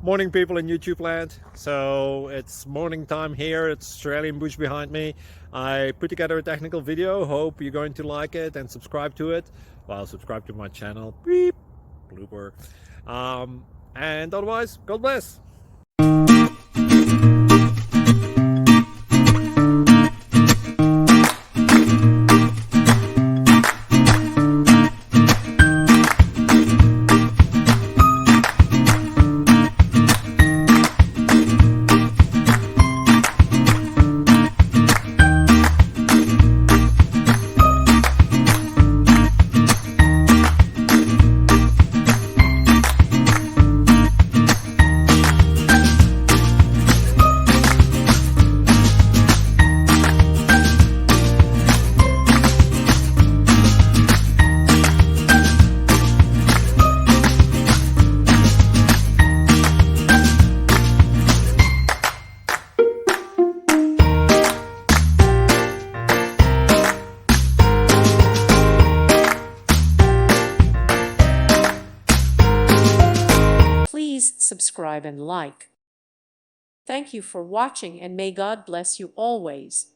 Morning, people in YouTube land. So it's morning time here. It's Australian bush behind me. I put together a technical video. Hope you're going to like it and subscribe to it. Well, subscribe to my channel. Beep, blooper. And otherwise, God bless. Please subscribe and like. Thank you for watching, and may God bless you always.